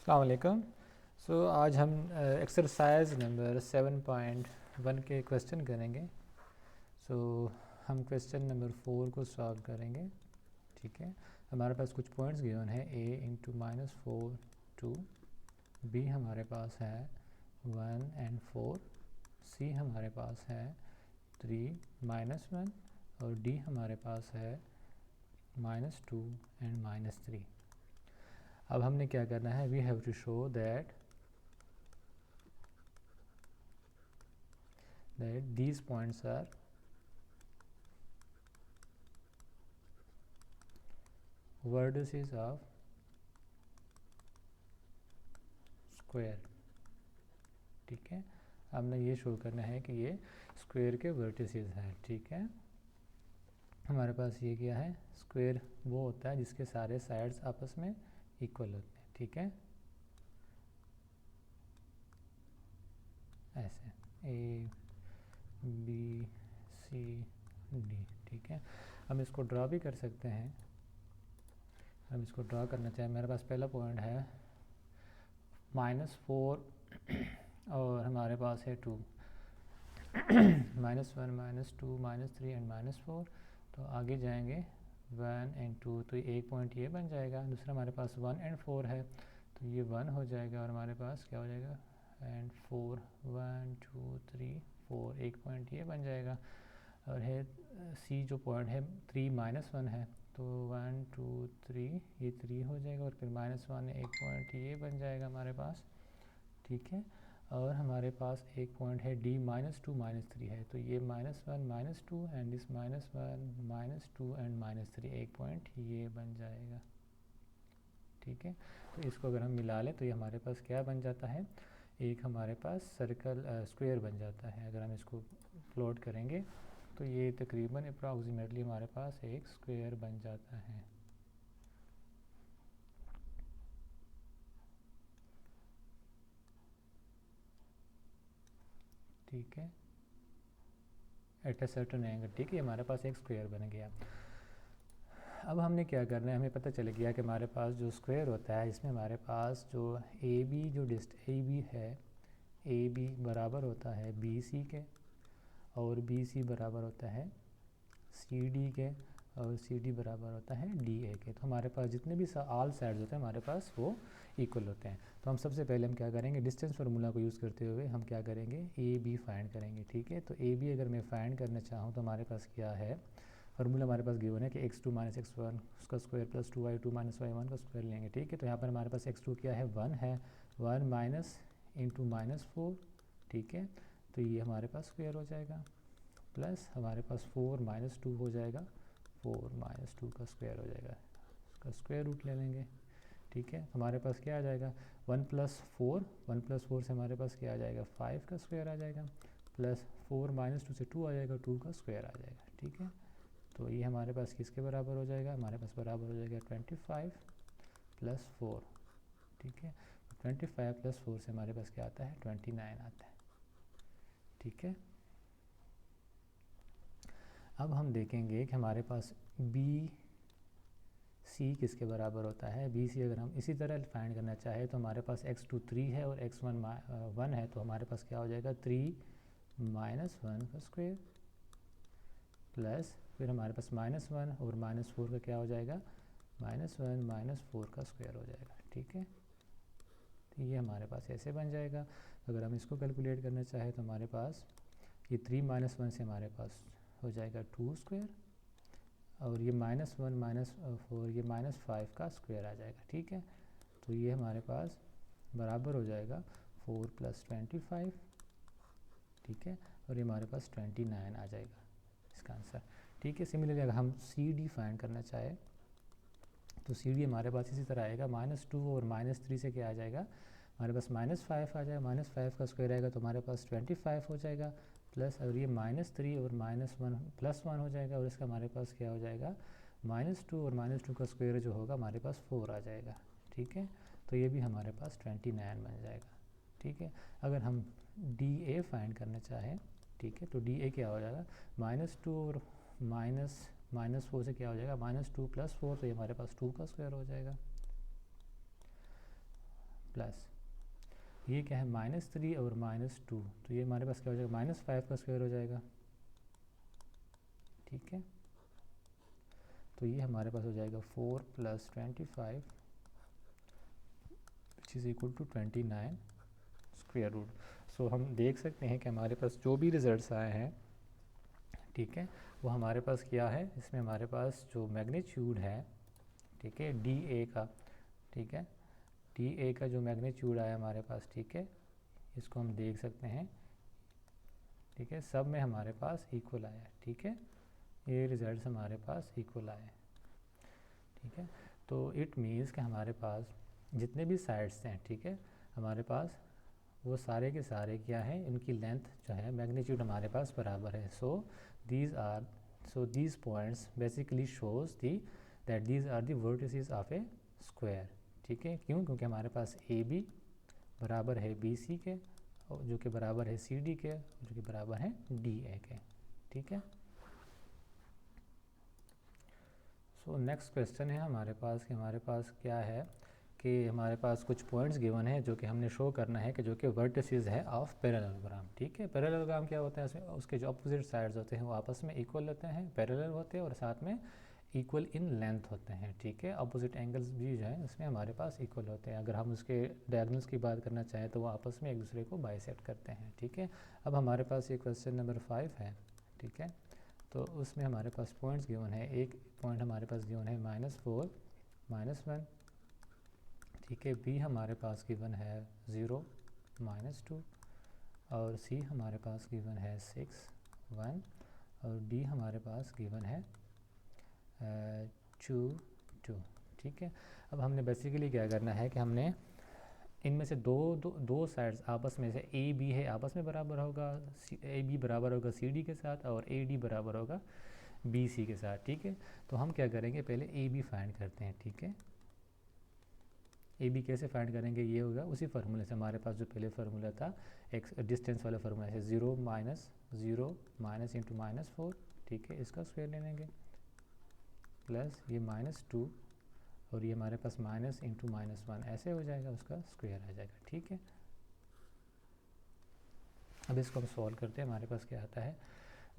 अस्सलाम वालेकुम। आज हम एक्सरसाइज नंबर 7.1 के क्वेश्चन करेंगे। हम क्वेश्चन नंबर 4 को सॉल्व करेंगे। ठीक है, हमारे पास कुछ पॉइंट्स गिवन है a इंटू -4 2, b हमारे पास है 1 and 4, c हमारे पास है 3 -1 और d हमारे पास है -2 and -3। अब हमने क्या करना है, we have to show that these points are vertices of square। ठीक है, हमने ये शो करना है कि ये स्क्वायर के वर्टिसेस हैं। ठीक है, हमारे पास ये क्या है, स्क्वायर वो होता है जिसके सारे साइड्स आपस में इक्वल होते हैं। ठीक है, ऐसे ए बी सी डी। ठीक है, हम इसको ड्रा भी कर सकते हैं। हम इसको ड्रा करना चाहें, मेरे पास पहला पॉइंट है -4 और हमारे पास है 2 -1 -2 -3 एंड -4। तो आगे जाएंगे 1 and 2, तो एक पॉइंट ये बन जाएगा। दूसरा हमारे पास 1 and 4 है, तो ये 1 हो जाएगा और हमारे पास क्या हो जाएगा एंड 4 1 2 3 4, एक पॉइंट ये बन जाएगा। और है सी जो पॉइंट है 3 -1 है, तो 1 2 3 ये 3 हो जाएगा और फिर -1 एक पॉइंट ये बन जाएगा हमारे पास। ठीक है, और हमारे पास एक पॉइंट है d -2 -3 है, तो ये -1 -2 एंड इस -1 -2 एंड -3 एक पॉइंट ये बन जाएगा। ठीक है, तो इसको अगर हम मिला लें तो ये हमारे पास क्या बन जाता है, एक हमारे पास सर्कल स्क्वायर बन जाता है। अगर हम इसको प्लॉट करेंगे तो ये तकरीबन अप्रॉक्सीमेटली हमारे पास एक स्क्वायर बन जाता है। ठीक है, एट अ सर्टेन एंगल। ठीक है, हमारे पास एक स्क्वायर बन गया। अब हमने क्या करना है, हमें पता चल गया कि हमारे पास जो स्क्वायर होता है इसमें हमारे पास जो ए बी जो ए बी है, ए बी बराबर होता है बी सी के और बी सी बराबर होता है सी डी के और सी डी बराबर होता है डी ए के। तो हमारे पास जितने भी ऑल साइड्स होते हैं हमारे पास वो इक्वल होते हैं। तो हम सबसे पहले हम क्या करेंगे, डिस्टेंस फार्मूला को यूज़ करते हुए हम क्या करेंगे, ए बी फाइंड करेंगे। ठीक है, तो ए बी अगर मैं फाइंड करना चाहूँ तो हमारे पास क्या है, फार्मूला हमारे पास गिवन है कि x2 - x1 उसका स्क्वायर प्लस 2y2 - y1 का स्क्वायर लेंगे। ठीक है, तो यहाँ पर हमारे पास x2 क्या है 1 है, 1 माइनस इंटू -4। ठीक है, तो ये हमारे पास स्क्वायर हो जाएगा, प्लस हमारे पास 4 - 2 हो जाएगा, 4 - 2 का स्क्वायर हो जाएगा, उसका स्क्वायर रूट ले लेंगे। ठीक है, हमारे पास क्या आ जाएगा 1 + 4, 1 + 4 से हमारे पास क्या आ जाएगा 5 का स्क्वायर आ जाएगा, प्लस 4 - 2 से 2 आ जाएगा, 2 का स्क्वायर आ जाएगा। ठीक है, तो ये हमारे पास किसके बराबर हो जाएगा, हमारे पास बराबर हो जाएगा 25 + 4। ठीक है, 25 + 4 से हमारे पास क्या आता है 29 आता है। ठीक है, अब हम देखेंगे कि हमारे पास बी सी किसके बराबर होता है। बी सी अगर हम इसी तरह फाइंड करना चाहें तो हमारे पास x2 3 है और x1 1 है, तो हमारे पास क्या हो जाएगा 3 - 1 का स्क्वायर, प्लस फिर हमारे पास -1 और -4 का क्या हो जाएगा -1 - 4 का स्क्वायर हो जाएगा। ठीक है, तो ये हमारे पास ऐसे बन जाएगा। अगर हम इसको कैलकुलेट करना चाहें तो हमारे पास ये 3 - 1 से हमारे पास हो जाएगा 2 स्क्वायर और ये -1 -4 ये -5 का स्क्वायर आ जाएगा। ठीक है, तो ये हमारे पास बराबर हो जाएगा 4 + 25। ठीक है, और ये हमारे पास 29 आ जाएगा इसका आंसर। ठीक है, सिमिलरली अगर हम सी डी फाइंड करना चाहें तो सी डी हमारे पास इसी तरह आएगा, -2 और -3 से क्या आ जाएगा हमारे पास -5 आ जाएगा, -5 का स्क्वायर आएगा तो हमारे पास 25 हो जाएगा, प्लस और ये -3 और -1 +1 हो जाएगा और इसका हमारे पास क्या हो जाएगा -2 और -2 का स्क्वायर जो होगा हमारे पास 4 आ जाएगा। ठीक है, तो ये भी हमारे पास 29 बन जाएगा। ठीक है, अगर हम डी ए फाइंड करना चाहें, ठीक है, तो डी ए क्या हो जाएगा -2 और -4 से क्या हो जाएगा -2 + 4, तो ये हमारे पास 2 का स्क्वायर हो जाएगा, प्लस ये क्या है -3 और -2, तो ये हमारे पास क्या हो जाएगा -5 का स्क्वायर हो जाएगा, ठीक है। तो ये हमारे पास हो जाएगा 4 + 25 which is equal to 29 square root. So हम देख सकते हैं कि हमारे पास जो भी रिजल्ट्स आए हैं, ठीक है, वो हमारे पास क्या है, इसमें हमारे पास जो मैग्नीट्यूड है, ठीक है, डी ए का, ठीक है, डी ए का जो मैग्नीट्यूड आया हमारे पास, ठीक है, इसको हम देख सकते हैं, ठीक है, सब में हमारे पास इक्वल आया है, ठीक है, ये रिजल्ट्स हमारे पास इक्वल आए, ठीक है। तो इट मीन्स कि हमारे पास जितने भी साइड्स हैं, ठीक है, हमारे पास वो सारे के सारे क्या है, इनकी लेंथ जो है मैग्नीट्यूड हमारे पास बराबर है। So these points basically shows that these are the vertices of a square, ठीक है। क्यों? क्योंकि हमारे पास ए बी बराबर है बी सी के, और जो कि बराबर है सी डी के, जो कि बराबर है डी ए के, ठीक है। सो नेक्स्ट क्वेश्चन है हमारे पास कि हमारे पास क्या है कि हमारे पास कुछ पॉइंट्स गिवन है जो कि हमने शो करना है कि जो कि वर्टिसेस है ऑफ पैरेललोग्राम, ठीक है। पैरेललोग्राम क्या होता है, उसके जो अपोजिट साइड्स होते हैं वो आपस में इक्वल होते हैं, पैरेलल होते हैं और साथ में इक्वल इन लेंथ होते हैं, ठीक है। अपोजिट एंगल्स भी जो है उसमें हमारे पास इक्वल होते हैं। अगर हम उसके डायगोनल्स की बात करना चाहें तो वो आपस में एक दूसरे को बाइसेक्ट करते हैं, ठीक है। अब हमारे पास ये क्वेश्चन नंबर 5 है, ठीक है। तो उसमें हमारे पास पॉइंट्स गिवन है, एक पॉइंट हमारे पास गिवन है -4 -1, ठीक है। बी हमारे पास गिवन है 0 -2 और सी हमारे पास गिवन है 6 1 और डी हमारे पास गिवन है 2 2, ठीक है। अब हमने बेसिकली क्या करना है कि हमने इनमें से दो साइड्स आपस में से ए बी है आपस में बराबर होगा, ए बी बराबर होगा सी डी के साथ और ए डी बराबर होगा बी सी के साथ, ठीक है। तो हम क्या करेंगे, पहले ए बी फाइंड करते हैं, ठीक है। ए बी कैसे फाइंड करेंगे, ये होगा उसी फार्मूले से, हमारे पास जो पहले फार्मूला था एक्स डिस्टेंस वाला फार्मूला है, 0 - इंटू -4, ठीक है, इसका स्क्वायर ले लेंगे, प्लस ये -2 और ये हमारे पास माइनस इंटू -1 ऐसे हो जाएगा, उसका स्क्वायर आ जाएगा, ठीक है। अब इसको हम सॉल्व करते हैं, हमारे पास क्या आता है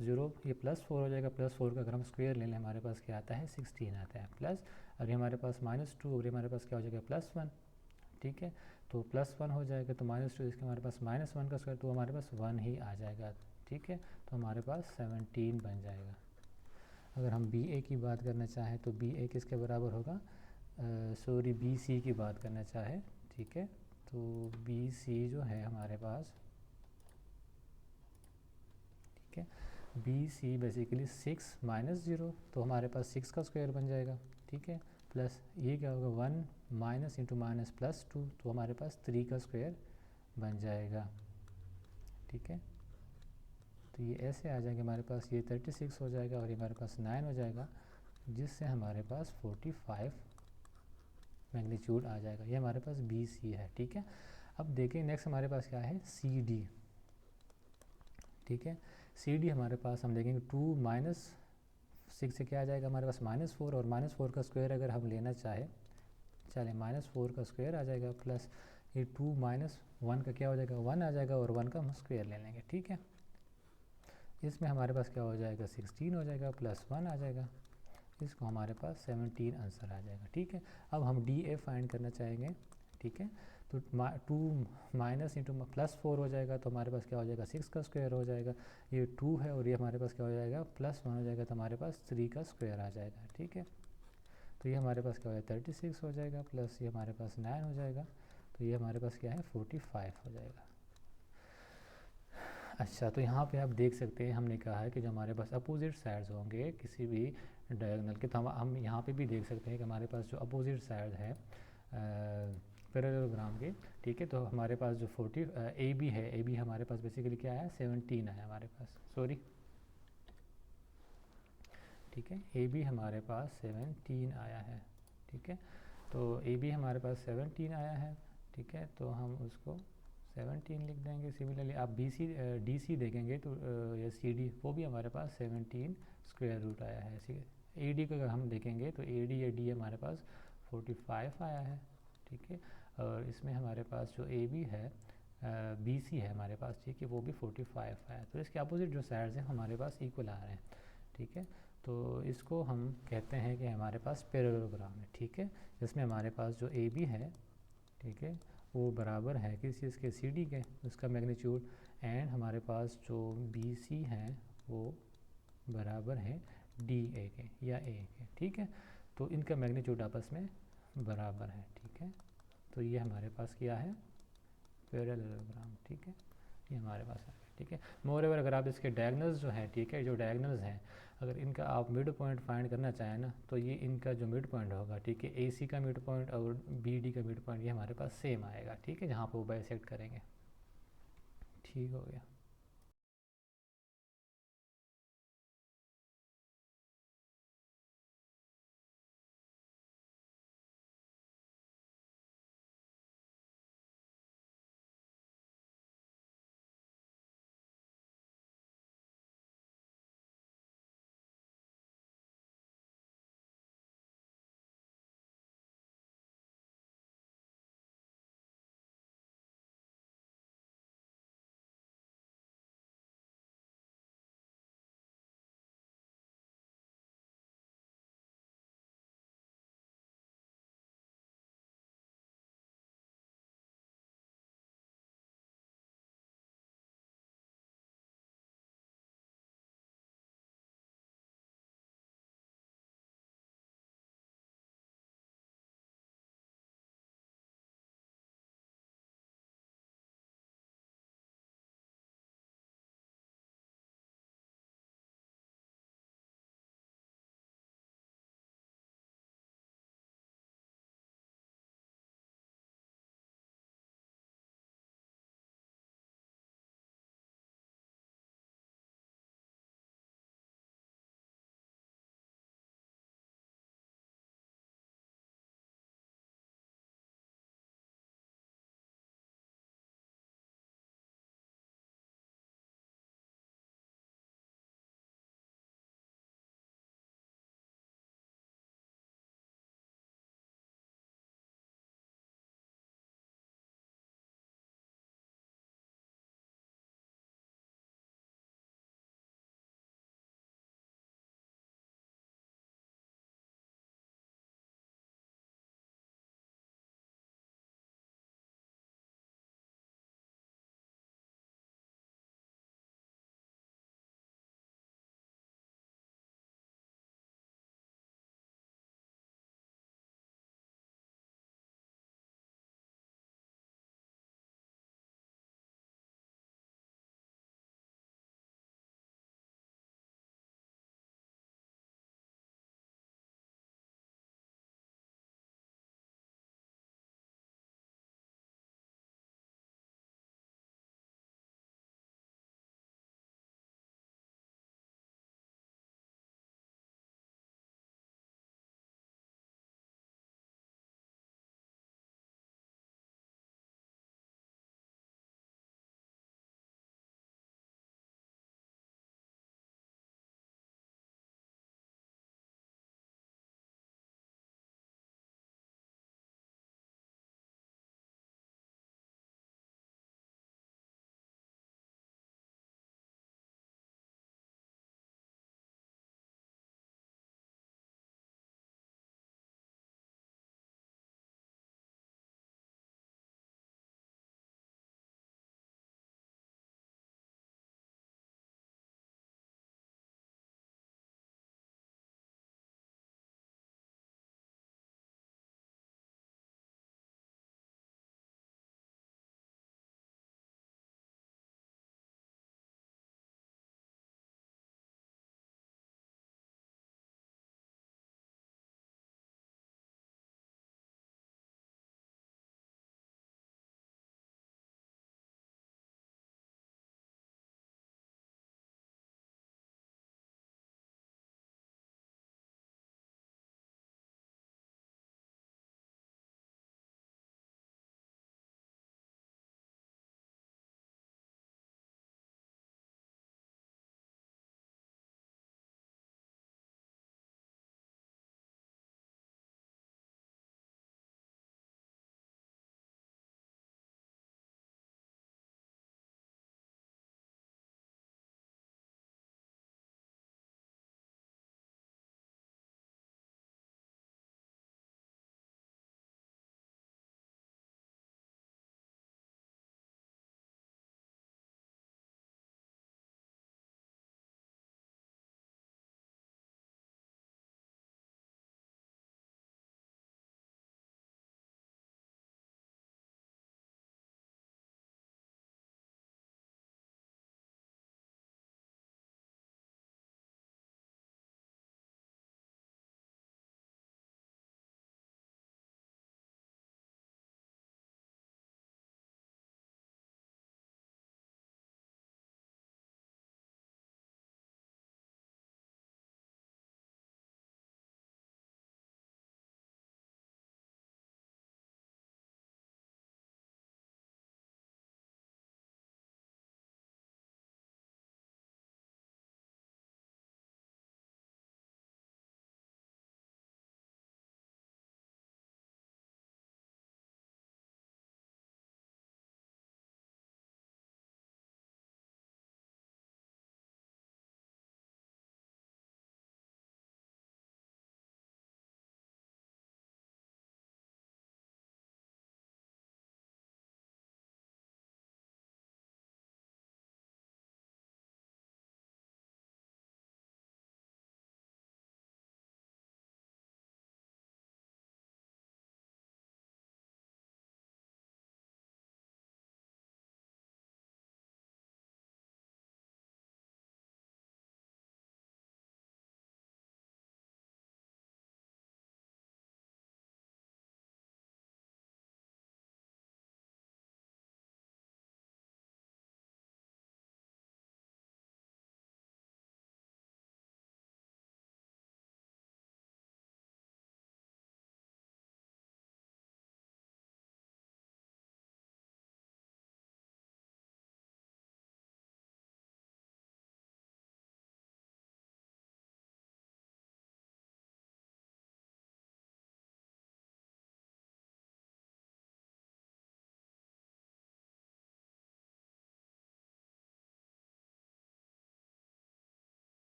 0, ये +4 हो जाएगा, +4 का अगर हम स्क्वायर ले लें हमारे पास क्या आता है 16 आता है, प्लस और ये हमारे पास -2 और ये हमारे पास क्या हो जाएगा +1, ठीक है। तो +1 हो जाएगा तो -2, इसके हमारे पास -1 का स्क्वायर, तो हमारे पास 1 ही आ जाएगा, ठीक है। तो हमारे पास 17 बन जाएगा। अगर हम बी ए की बात करना चाहें तो बी ए किसके बराबर होगा, सॉरी बी सी की बात करना चाहे, ठीक है। तो बी सी जो है हमारे पास, ठीक है, बी सी बेसिकली 6 -0, तो हमारे पास 6 का स्क्वायर बन जाएगा, ठीक है। प्लस ये क्या होगा 1 माइनस इंटू माइनस +2, तो हमारे पास 3 का स्क्वायर बन जाएगा, ठीक है। तो ये ऐसे आ जाएगा, हमारे पास ये 36 हो जाएगा और ये हमारे पास 9 हो जाएगा, जिससे हमारे पास 45 मैग्नीट्यूड आ जाएगा। ये हमारे पास बी सी है, ठीक है। अब देखें नेक्स्ट हमारे पास क्या है सी डी, ठीक है। सी डी हमारे पास हम देखेंगे 2 - 6 से क्या आ जाएगा हमारे पास -4 और -4 का स्क्वायर अगर हम लेना चाहे, चले -4 का स्क्वायर आ जाएगा, प्लस ये 2 - 1 का क्या हो जाएगा 1 आ जाएगा और 1 का हम स्क्वायर ले लेंगे, ठीक है। इसमें हमारे पास क्या हो जाएगा 16 हो जाएगा, +1 आ जाएगा, इसको हमारे पास 17 आंसर आ जाएगा, ठीक है। अब हम डी ए फाइंड करना चाहेंगे, ठीक है। तो 2 माइनस इंटू +4 हो जाएगा, तो हमारे पास क्या हो जाएगा 6 का स्क्वायर हो जाएगा, ये 2 है और ये हमारे पास क्या हो जाएगा +1 हो जाएगा, तो हमारे पास 3 का स्क्वायर आ जाएगा, ठीक है। तो ये हमारे पास क्या हो जाएगा 36 हो जाएगा, प्लस ये हमारे पास 9 हो जाएगा, तो ये हमारे पास क्या है 45 हो जाएगा। अच्छा, तो यहाँ पे आप देख सकते हैं हमने कहा है कि जो हमारे पास अपोजिट साइड्स होंगे किसी भी डायगोनल के, तो हम यहाँ पे भी देख सकते हैं कि हमारे पास जो अपोजिट साइड है पैरेललोग्राम के, ठीक है। तो हमारे पास जो 40 ए बी है, ए बी हमारे पास बेसिकली क्या है 17 है हमारे पास, सॉरी, ठीक है। ए बी हमारे पास 17 आया है, ठीक है। तो ए बी हमारे पास 17 आया है, ठीक है। तो हम उसको 17 लिख देंगे। सिमिलरली आप बी सी डी सी देखेंगे तो या सी डी, वो भी हमारे पास 17 स्क्वायर रूट आया है। ए डी को अगर हम देखेंगे तो ए डी या डी हमारे पास 45 आया है, ठीक है। और इसमें हमारे पास जो ए बी है बी सी है हमारे पास, ठीक है, वो भी 45 है। तो इसके अपोजिट जो साइड्स हैं हमारे पास इक्वल आ रहे हैं, ठीक है। तो इसको हम कहते हैं कि हमारे पास पैरेललोग्राम है, ठीक है, जिसमें हमारे पास जो ए बी है, ठीक है, वो बराबर है किस चीज़ के, सी डी के, उसका मैग्नीट्यूड, एंड हमारे पास जो बी सी है वो बराबर है डी ए के या ए के, ठीक है। तो इनका मैग्नीट्यूड आपस में बराबर है, ठीक है। तो ये हमारे पास क्या है, पैरेललोग्राम, ठीक है, ये हमारे पास आ गया, ठीक है। मोreover अगर आप इसके डायगोनल्स जो है, ठीक है, जो डायगोनल्स हैं, अगर इनका आप मिड पॉइंट फाइंड करना चाहें ना, तो ये इनका जो मिड पॉइंट होगा, ठीक है, ए सी का मिड पॉइंट और बी डी का मिड पॉइंट ये हमारे पास सेम आएगा, ठीक है, जहाँ पर वो बाइसेक्ट करेंगे। ठीक हो गया।